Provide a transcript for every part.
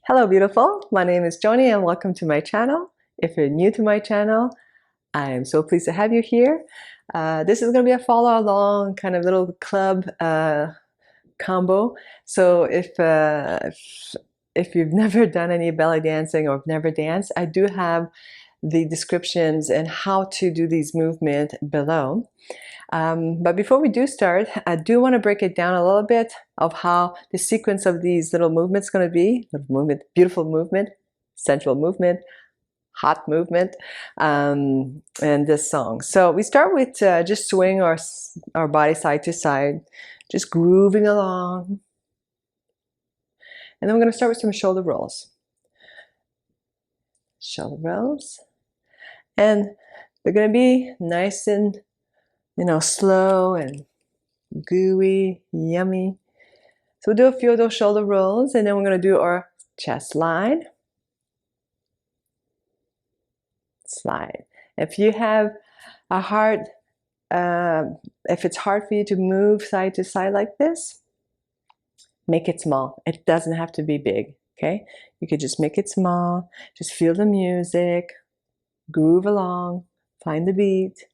Hello beautiful, my name is Joany and welcome to my channel. If you're new to my channel, I am so pleased to have you here. This is going to be a follow along kind of little club combo. So if you've never done any belly dancing or never danced, I do have the descriptions and how to do these movements below. But before we do start, I do want to break it down a little bit of how the sequence of these little movements is going to be. Movement, beautiful movement, sensual movement, hot movement, and this song. So we start with just swing our body side to side, just grooving along. And then we're going to start with some shoulder rolls. Shoulder rolls. And they're going to be nice and slow and gooey, yummy. So we'll do a few of those shoulder rolls, and then we're going to do our chest slide. Slide. If you have a hard, if it's hard for you to move side to side like this, make it small. It doesn't have to be big, okay? You could just make it small, just feel the music, groove along, find the beat.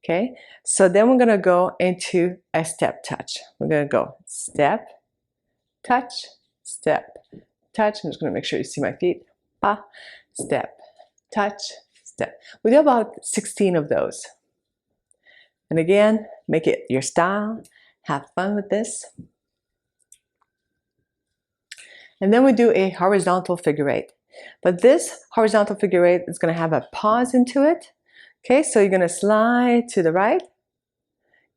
Okay, so then we're going to go into a step touch. We're going to go step, touch, step, touch. I'm just going to make sure you see my feet. Step, touch, step. We do about 16 of those. And again, make it your style. Have fun with this. And then we do a horizontal figure eight. But this horizontal figure eight is going to have a pause into it. Okay, so you're going to slide to the right.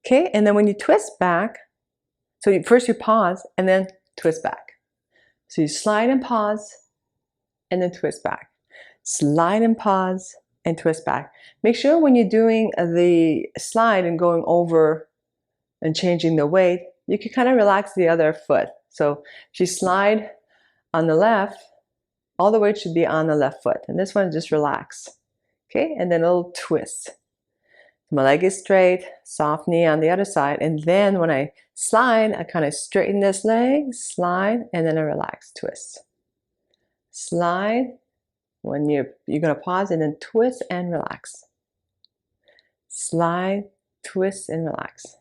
Okay, and then when you twist back, so first you pause and then twist back. So you slide and pause and then twist back. Slide and pause and twist back. Make sure when you're doing the slide and going over and changing the weight, you can kind of relax the other foot. So if you slide on the left, all the weight should be on the left foot. And this one, just relax. Okay, and then a little twist. My leg is straight, soft knee on the other side, and then when I slide, I kind of straighten this leg, slide, and then a relax, twist. Slide, when you're going to pause, and then twist and relax. Slide, twist, and relax.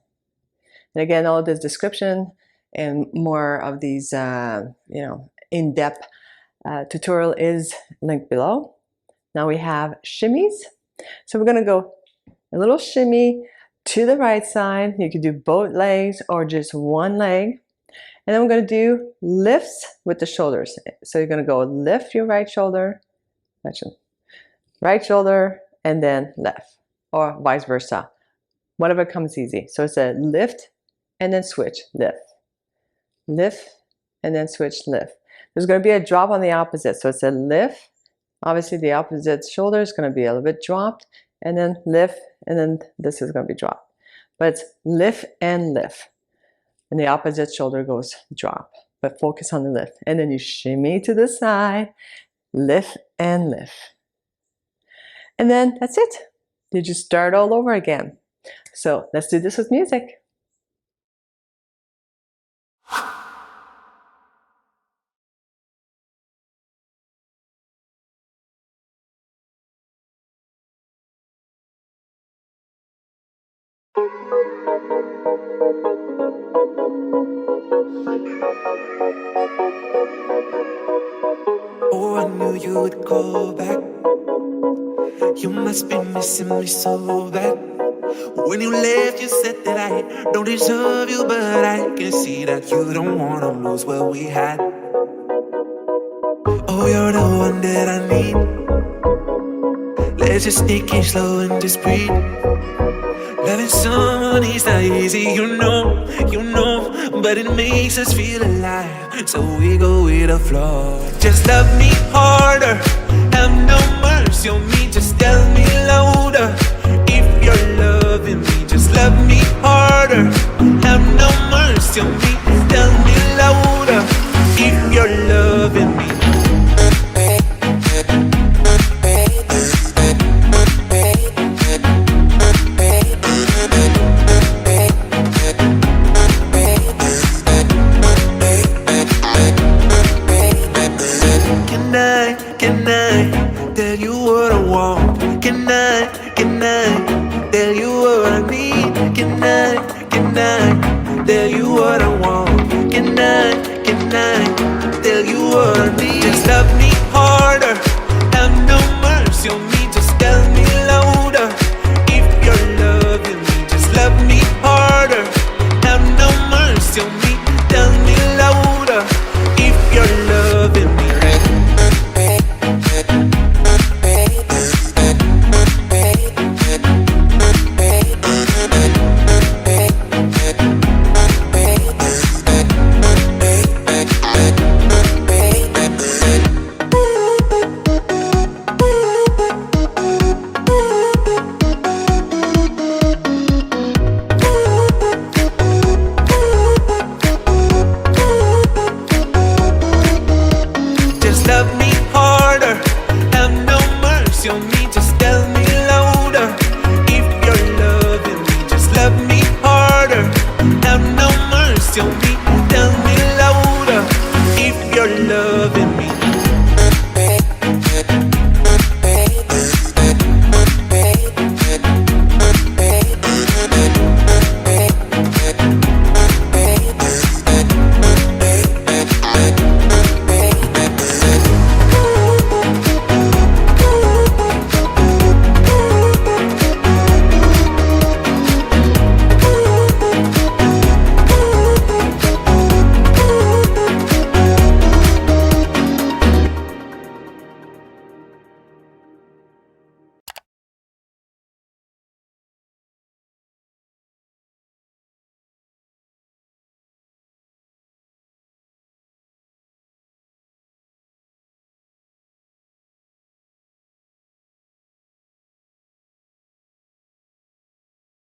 And again, all this description and more of these, in-depth tutorial is linked below. Now we have shimmies. So we're going to go a little shimmy to the right side. You could do both legs or just one leg. And then we're going to do lifts with the shoulders. So you're going to go lift your right shoulder, and then left, or vice versa. Whatever comes easy. So it's a lift and then switch, lift. Lift and then switch, lift. There's going to be a drop on the opposite. So it's a lift. Obviously, the opposite shoulder is going to be a little bit dropped, and then lift, and then this is going to be dropped. But it's lift and lift, and the opposite shoulder goes drop. But focus on the lift, and then you shimmy to the side, lift and lift, and then that's it. You just start all over again. So let's do this with music. Oh, I knew you would call back. You must be missing me so bad. When you left, you said that I don't deserve you, but I can see that you don't wanna lose what we had. Oh, you're the one that I need. Let's just take it slow and just breathe. Loving someone is not easy, you know, but it makes us feel alive, so we go with the flow. Just love me harder, have no mercy on me, just tell me louder. If you're loving me, just love me harder, have no mercy on me, tell me louder. If you're loving me. tonight. Tell you what I need. Just love me